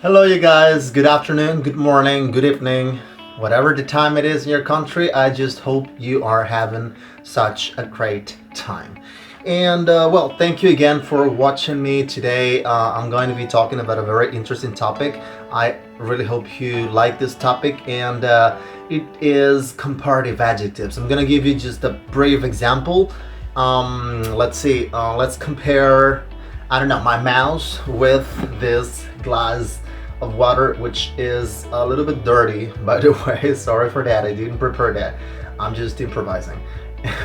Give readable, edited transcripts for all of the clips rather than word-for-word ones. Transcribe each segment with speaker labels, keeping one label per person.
Speaker 1: Hello, you guys. Good afternoon, good morning, good evening, whatever the time it is in your country. I just hope you are having such a great time. And well, thank you again for watching me today. I'm going to be talking about a very interesting topic. I really hope you like this topic, and it is comparative adjectives. I'm going to give you just a brief example. Let's see. Let's compare, I don't know, my mouse with this glass of water, which is a little bit dirty, by the way. Sorry for that. I didn't prepare that. I'm just improvising.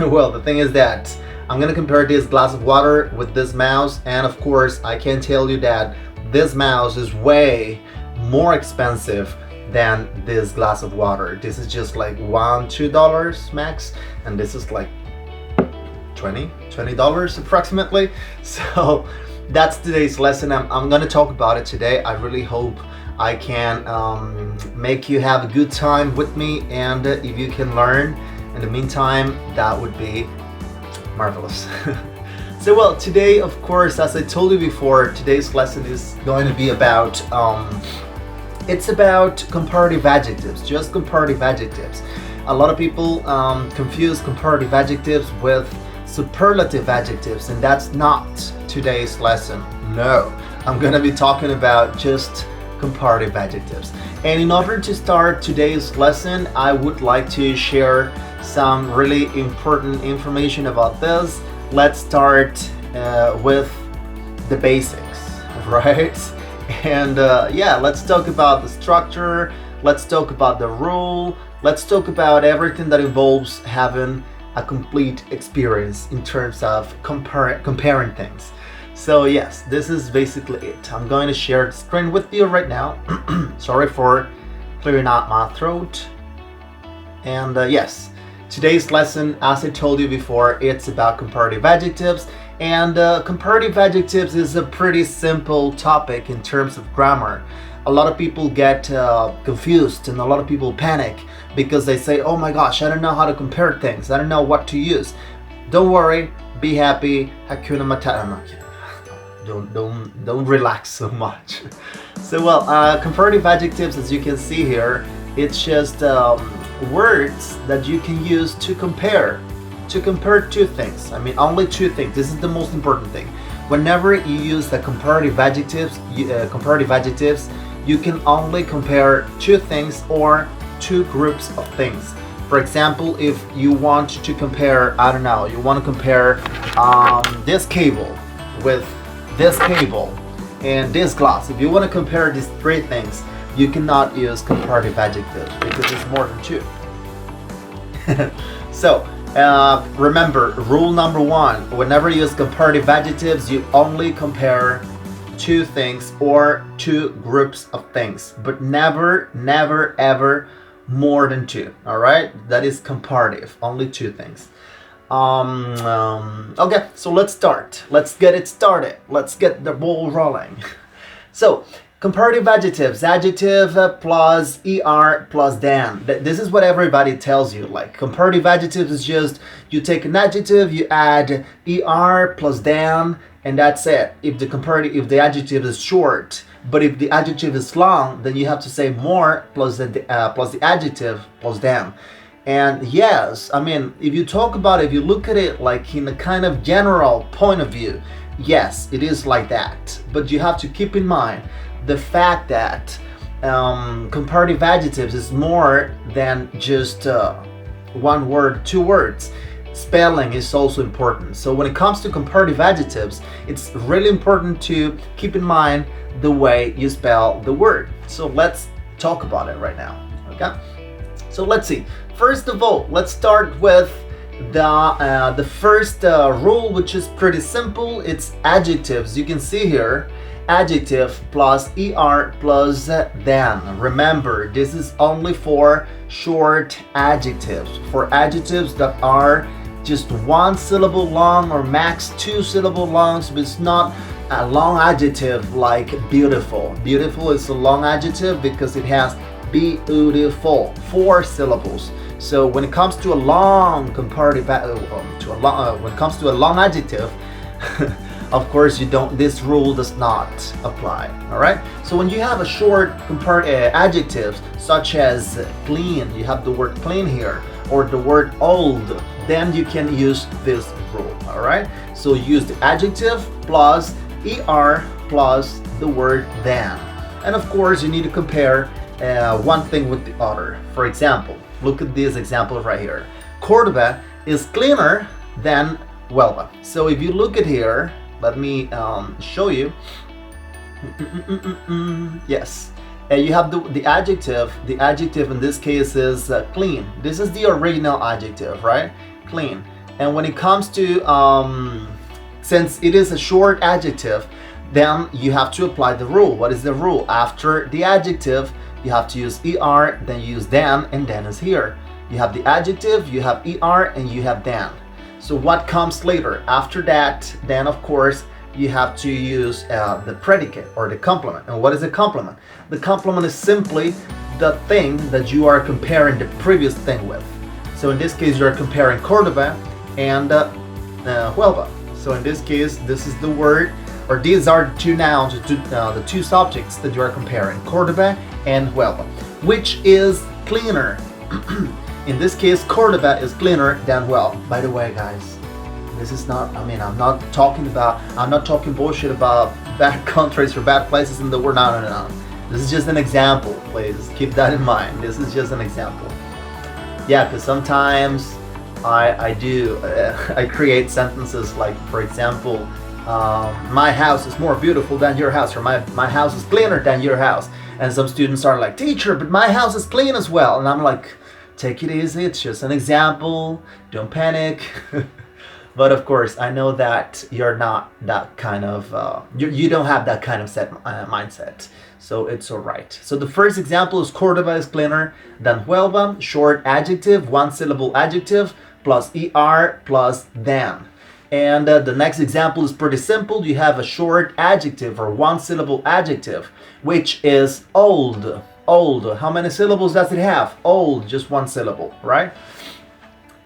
Speaker 1: Well, the thing is that I'm gonna compare this glass of water with this mouse, and of course, I can tell you that this mouse is way more expensive than this glass of water. This is just like $1-2 max, and this is like $20 approximately. So that's today's lesson. I'm going to talk about it today. I really hope I can make you have a good time with me, and if you can learn in the meantime, that would be marvelous. So well, today, of course, as I told you before, today's lesson is going to be about it's about comparative adjectives, just comparative adjectives. A lot of people confuse comparative adjectives with superlative adjectives, and that's not today's lesson. No, I'm gonna be talking about just comparative adjectives. And in order to start today's lesson, I would like to share some really important information about this. Let's start with the basics, right? And yeah, let's talk about the structure, let's talk about the rule, let's talk about everything that involves having a complete experience in terms of comparing things. So yes, this is basically it. I'm going to share the screen with you right now. Sorry for clearing out my throat. And yes, today's lesson, as I told you before, it's about comparative adjectives. And comparative adjectives is a pretty simple topic in terms of grammar. A lot of people get confused, and a lot of people panic because they say, oh my gosh, I don't know how to compare things, I don't know what to use. Don't worry, be happy, Hakuna Matata. I'm not kidding. Don't relax so much. So well, comparative adjectives, as you can see here, it's just words that you can use to compare two things. I mean, only two things. This is the most important thing. Whenever you use the comparative adjectives, you can only compare two things or two groups of things. For example, if you want to compare, I don't know, you want to compare this cable with this cable and this glass. If you want to compare these three things, you cannot use comparative adjectives because it's more than two. So remember, rule number one, whenever you use comparative adjectives, you only compare two things or two groups of things, but never ever more than two. All right, that is comparative, only two things. Okay, so let's start. Let's get it started. Let's get the ball rolling. So comparative adjectives, adjective plus er plus than. This is what everybody tells you. Like, comparative adjectives is just you take an adjective, you add er plus than, and that's it. If the adjective is short, but if the adjective is long, then you have to say more plus the adjective plus than. And yes, I mean, if you talk about it, if you look at it like in a kind of general point of view, yes, it is like that. But you have to keep in mind the fact that comparative adjectives is more than just one word, two words. Spelling is also important. So when it comes to comparative adjectives, it's really important to keep in mind the way you spell the word. So let's talk about it right now. Okay? So let's see. First of all, let's start with the first rule, which is pretty simple. It's adjectives. You can see here, adjective plus er plus than. Remember, this is only for short adjectives, for adjectives that are just one syllable long or max two syllable long. So it's not a long adjective like beautiful. Beautiful is a long adjective because it has beautiful, 4 syllables. So when it comes to a long comparative, when it comes to a long adjective, of course you don't, this rule does not apply. All right, so when you have a short adjectives such as clean, you have the word clean here, or the word old, then you can use this rule. All right, so use the adjective plus er plus the word than, and of course you need to compare one thing with the other. For example, look at this example right here. Cordoba is cleaner than Huelva. So if you look at here, let me show you. Yes, you have the adjective. The adjective in this case is clean. This is the original adjective, right? Clean. And when it comes to since it is a short adjective, then you have to apply the rule. What is the rule? After the adjective, you have to use er, then you use than, and then is here. You have the adjective, you have er, and you have than. So what comes later? After that, then of course you have to use the predicate or the complement. And what is a complement? The complement is simply the thing that you are comparing the previous thing with. So in this case, you are comparing Cordoba and Huelva. So in this case, this is the word, or these are the two nouns, the two subjects that you are comparing, Cordoba and Huelva. Which is cleaner? In this case, Cordoba is cleaner than Huelva. By the way, guys, this is not, I mean, I'm not talking bullshit about bad countries or bad places in the world. No. This is just an example, please. Keep that in mind. This is just an example. Yeah, because sometimes I create sentences like, for example, my house is more beautiful than your house, or my house is cleaner than your house. And some students are like, teacher, but my house is clean as well. And I'm like, take it easy, it's just an example, don't panic. But of course, I know that you're not that kind of, you don't have that kind of mindset. So it's all right. So the first example is Cordoba is cleaner than Huelva, short adjective, one syllable adjective, plus er plus than. And the next example is pretty simple. You have a short adjective or one syllable adjective, which is old. Old. How many syllables does it have? Old, just one syllable, right?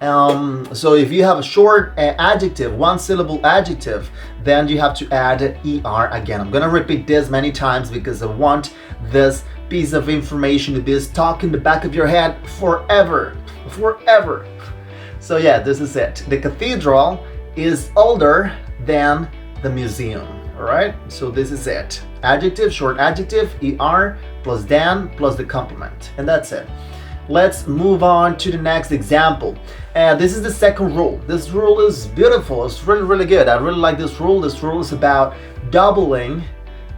Speaker 1: So if you have a short adjective, one syllable adjective, then you have to add er again. I'm gonna repeat this many times because I want this piece of information to be stuck in the back of your head forever. So yeah, this is it. The cathedral is older than the museum. All right, so this is it. Adjective, short adjective, er plus than plus the complement, and that's it. Let's move on to the next example. This is the second rule. This rule is beautiful. It's really good. I really like this rule. This rule is about doubling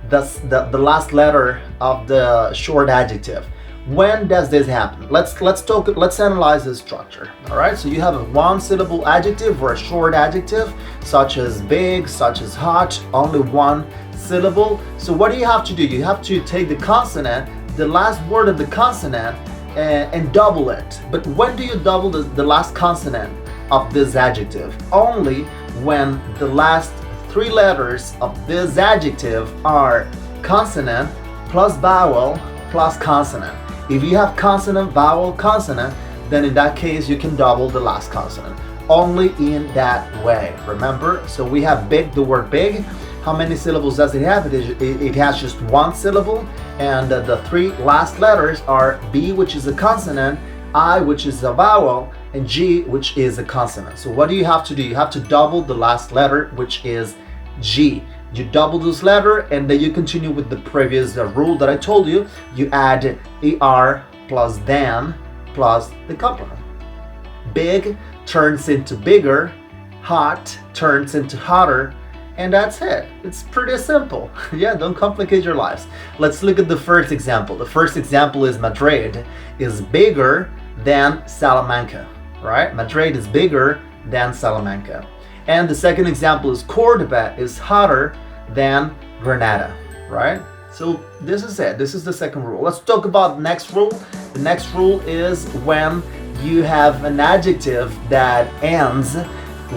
Speaker 1: the last letter of the short adjective. When does this happen? Let's analyze the structure. All right, so you have a one syllable adjective or a short adjective, such as big, such as hot, only one syllable. So what do you have to do? You have to take the consonant, the last word of the consonant, and double it. But when do you double the last consonant of this adjective? Only when the last three letters of this adjective are consonant plus vowel plus consonant. If you have consonant, vowel, consonant, then in that case you can double the last consonant. Only in that way. Remember? So we have big, the word big. How many syllables does it have? It has just one syllable, and the three last letters are B, which is a consonant, I, which is a vowel, and G, which is a consonant. So what do you have to do? You have to double the last letter, which is G. You double this letter, and then you continue with the previous rule that I told you. You add er plus than plus the complement. Big turns into bigger, hot turns into hotter, and that's it. It's pretty simple. Yeah, don't complicate your lives. Let's look at the first example. The first example is Madrid is bigger than Salamanca, right? Madrid is bigger than Salamanca. And the second example is Cordoba is hotter than Granada, right? So this is it. This is the second rule. Let's talk about the next rule. The next rule is when you have an adjective that ends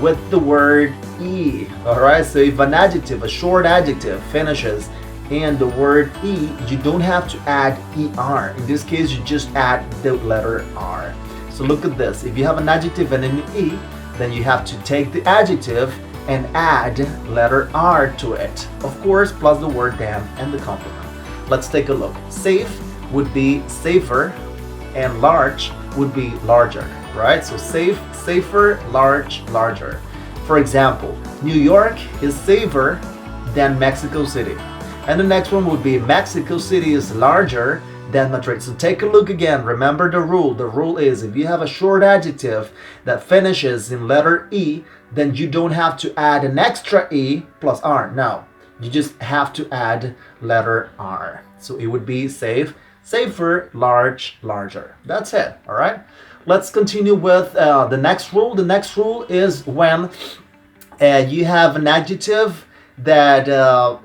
Speaker 1: with the word E. All right, so if an adjective, a short adjective, finishes in the word E, you don't have to add ER. In this case, you just add the letter R. So look at this. If you have an adjective and an E, then you have to take the adjective and add letter R to it. Of course, plus the word than and the complement. Let's take a look. Safe would be safer, and large would be larger, right? So safe, safer, large, larger. For example, New York is safer than Mexico City. And the next one would be Mexico City is larger than Madrid. So take a look again. Remember the rule. The rule is if you have a short adjective that finishes in letter E, then you don't have to add an extra E plus R. No, you just have to add letter R. So it would be safe, safer, large, larger. That's it. All right. Let's continue with the next rule. The next rule is when you have an adjective that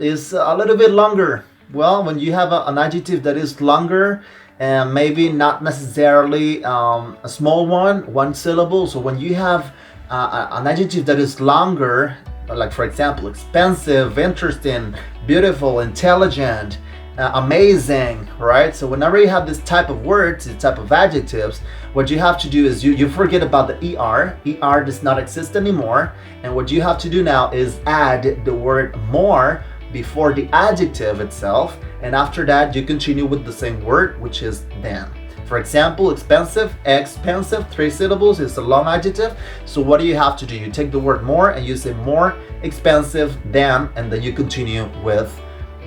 Speaker 1: is a little bit longer. Well, when you have an adjective that is longer and maybe not necessarily a small one syllable. So when you have an adjective that is longer, like for example, expensive, interesting, beautiful, intelligent, amazing, right? So whenever you have this type of words, this type of adjectives, what you have to do is you forget about the ER. ER does not exist anymore. And what you have to do now is add the word more before the adjective itself. And after that, you continue with the same word, which is than. For example, expensive, 3 syllables is a long adjective. So what do you have to do? You take the word more and you say more expensive than, and then you continue with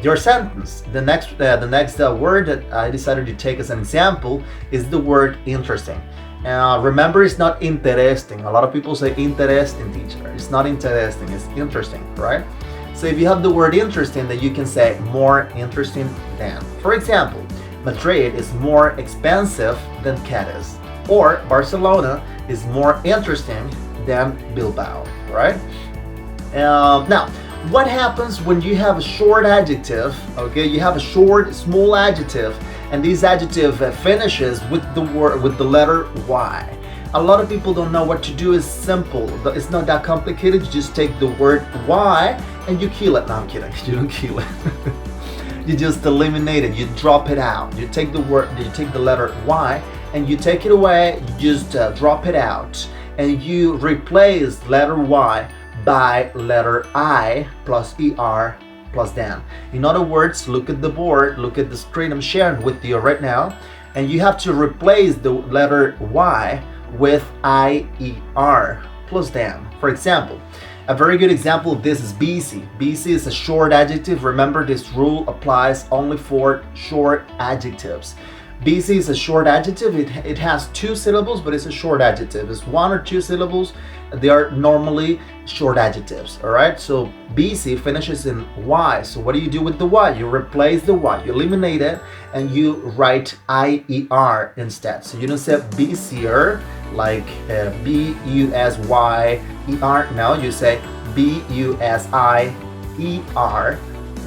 Speaker 1: your sentence. The next word that I decided to take as an example is the word interesting. Remember, it's not interesting. A lot of people say interesting, teacher. It's not interesting, it's interesting, right? So if you have the word interesting, then you can say more interesting than. For example, Madrid is more expensive than Cadiz, or Barcelona is more interesting than Bilbao, right? Now, what happens when you have a short adjective? Okay, you have a short, small adjective, and this adjective finishes with the letter Y. A lot of people don't know what to do. It's simple. It's not that complicated. You just take the word Y and you kill it. No, I'm kidding. You don't kill it. You just eliminate it. You drop it out. You take the letter Y and you take it away. You just drop it out, and you replace letter Y by letter I plus ER plus than. In other words, look at the board, look at the screen I'm sharing with you right now, and you have to replace the letter Y with IER plus than. For example, a very good example of this is busy. Busy is a short adjective. Remember, this rule applies only for short adjectives. Busy is a short adjective. It has 2 syllables, but it's a short adjective. It's 1 or 2 syllables. They are normally short adjectives. All right. So busy finishes in Y. So what do you do with the Y? You replace the Y. You eliminate it, and you write IER instead. So you don't say busier like BUSYER. No, you say BUSIER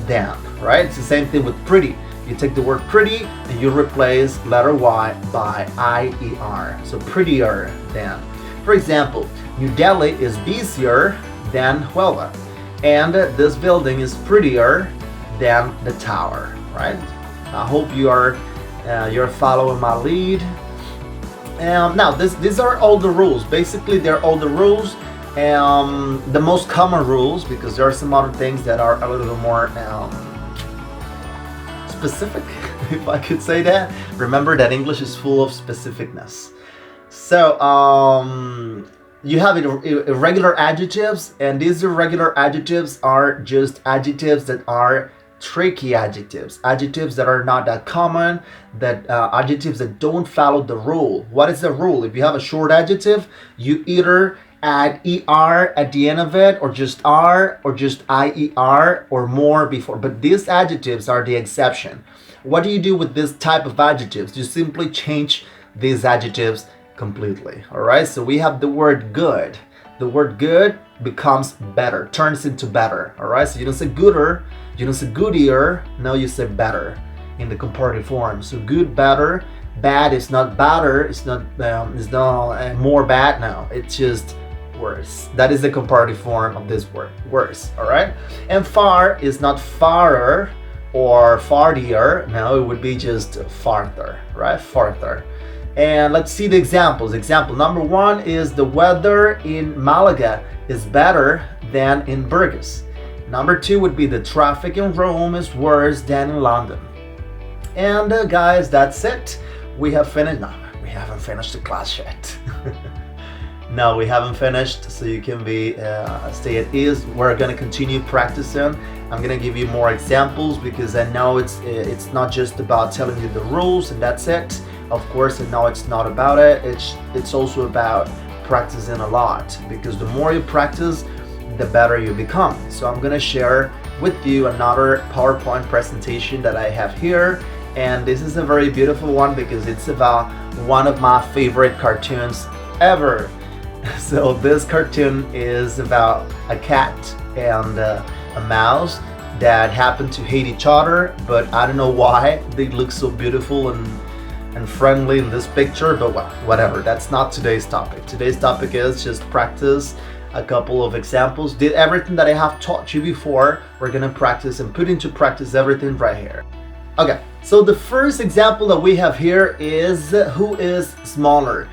Speaker 1: than. Right. It's the same thing with pretty. You take the word pretty and you replace letter Y by IER. So prettier than. For example, New Delhi is busier than Huelva, and this building is prettier than the tower. Right? I hope you're following my lead. Now, these are all the rules. Basically, they're all the rules. The most common rules, because there are some other things that are a little bit more specific, if I could say that. Remember that English is full of specificness. So you have irregular adjectives, and these irregular adjectives are just adjectives that are tricky adjectives that are not that common, that adjectives that don't follow the rule. What is the rule? If you have a short adjective, you either add ER at the end of it, or just R, or just IER, or more before. But these adjectives are the exception. What do you do with this type of adjectives? You simply change these adjectives completely. All right, so we have the word good. The word good becomes better, turns into better. All right, so you don't say gooder, you don't say goodier, no, you say better in the comparative form. So good, better. Bad is not better, it's not more bad. No, it's just worse. That is the comparative form of this word, worse. All right, and far is not farer or farther. No, it would be just farther, right? Farther. And let's see the examples. Example number 1 is the weather in Malaga is better than in Burgos. Number 2 would be the traffic in Rome is worse than in London. And guys, that's it. We have finished. No, we haven't finished the class yet. No, we haven't finished, so you can be stay at ease. We're gonna continue practicing. I'm gonna give you more examples because I know it's not just about telling you the rules and that's it. Of course, I know it's not about it. It's also about practicing a lot, because the more you practice, the better you become. So I'm gonna share with you another PowerPoint presentation that I have here, and this is a very beautiful one because it's about one of my favorite cartoons ever. So this cartoon is about a cat and a mouse that happen to hate each other, but I don't know why they look so beautiful and friendly in this picture, but well, whatever, that's not today's topic. Today's topic is just practice a couple of examples. Did everything that I have taught you before. We're gonna practice and put into practice everything right here. Okay, so the first example that we have here is who is smaller?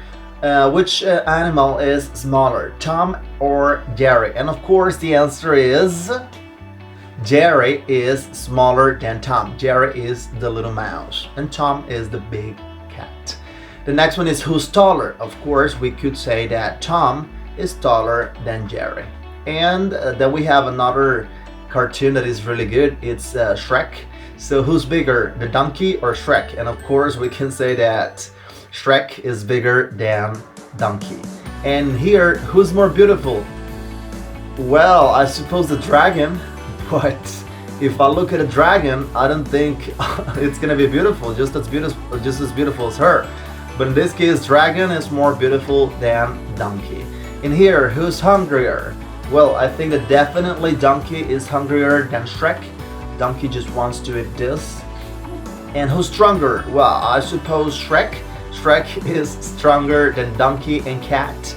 Speaker 1: Which animal is smaller, Tom or Jerry? And of course the answer is Jerry is smaller than Tom. Jerry is the little mouse and Tom is the big cat. The next one is who's taller? Of course we could say that Tom is taller than Jerry. And then we have another cartoon that is really good. It's Shrek. So who's bigger, the donkey or Shrek? And of course we can say that Shrek is bigger than donkey. And here, who's more beautiful? Well, I suppose the dragon, but if I look at a dragon, I don't think it's gonna be beautiful, just as beautiful as her. But in this case, dragon is more beautiful than donkey. And here, who's hungrier? Well, I think that definitely donkey is hungrier than Shrek. Donkey just wants to eat this. And who's stronger? Well, I suppose Shrek. Shrek is stronger than donkey and cat.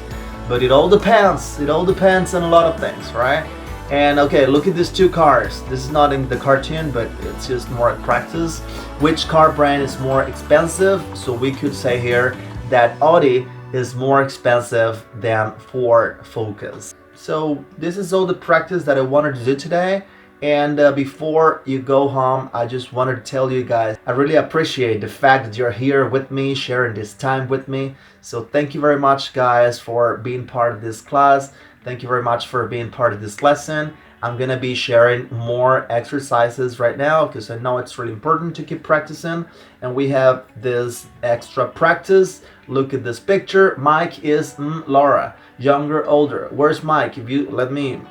Speaker 1: But it all depends. It all depends on a lot of things, right? And okay, look at these two cars. This is not in the cartoon, but it's just more at practice. Which car brand is more expensive? So we could say here that Audi is more expensive than Ford Focus. So this is all the practice that I wanted to do today. And before you go home, I just wanted to tell you guys, I really appreciate the fact that you're here with me, sharing this time with me. So thank you very much, guys, for being part of this class. Thank you very much for being part of this lesson. I'm gonna be sharing more exercises right now because I know it's really important to keep practicing. And we have this extra practice. Look at this picture. Mike is Laura, younger, older. Where's Mike? If you let me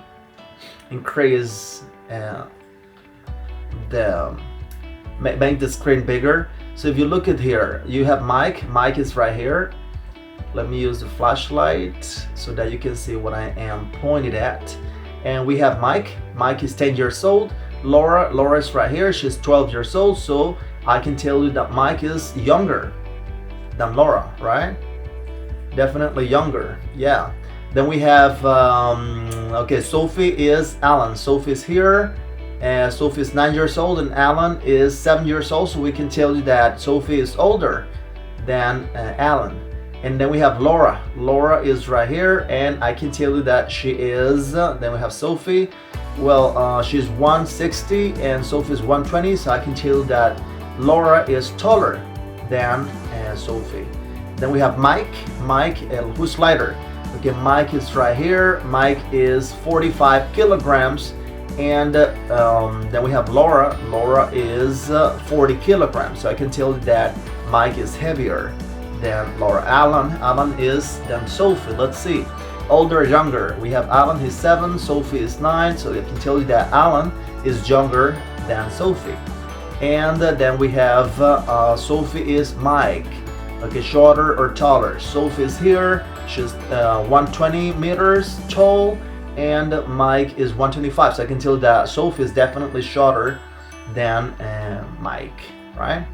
Speaker 1: increase make the screen bigger. So if you look at here, you have Mike is right here. Let me use the flashlight so that you can see what I am pointed at. And we have Mike is 10 years old. Laura is right here, she's 12 years old. So I can tell you that Mike is younger than Laura, right? Definitely younger, yeah. Then we have, okay, Sophie is Alan. Sophie is here, and Sophie is 9 years old, and Alan is 7 years old. So we can tell you that Sophie is older than Alan. And then we have Laura. Laura is right here, and I can tell you that she is, then we have Sophie. Well, she's 160, and Sophie is 120. So I can tell you that Laura is taller than Sophie. Then we have Mike. Who's lighter? Okay, Mike is right here. Mike is 45 kilograms. And then we have Laura. Laura is 40 kilograms. So I can tell you that Mike is heavier than Laura. Alan is than Sophie. Let's see. Older or younger? We have Alan, he's 7. Sophie is 9. So I can tell you that Alan is younger than Sophie. And then we have Sophie is Mike. Okay, shorter or taller? Sophie is here. She's 120 meters tall, and Mike is 125. So I can tell that Sophie is definitely shorter than Mike, right?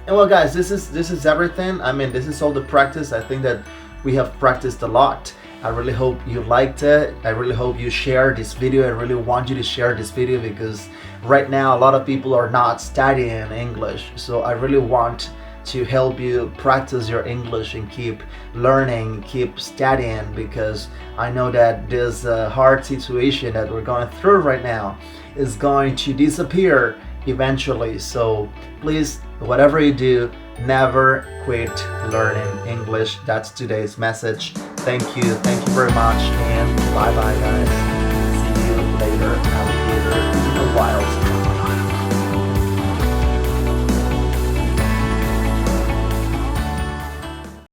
Speaker 1: And well, guys, this is everything. I mean, this is all the practice. I think that we have practiced a lot. I really hope you liked it. I really hope you share this video. I really want you to share this video because right now a lot of people are not studying English. So I really want to help you practice your English and keep learning, keep studying, because I know that this hard situation that we're going through right now is going to disappear eventually. So please, whatever you do, never quit learning English. That's today's message. Thank you very much, and bye bye, guys.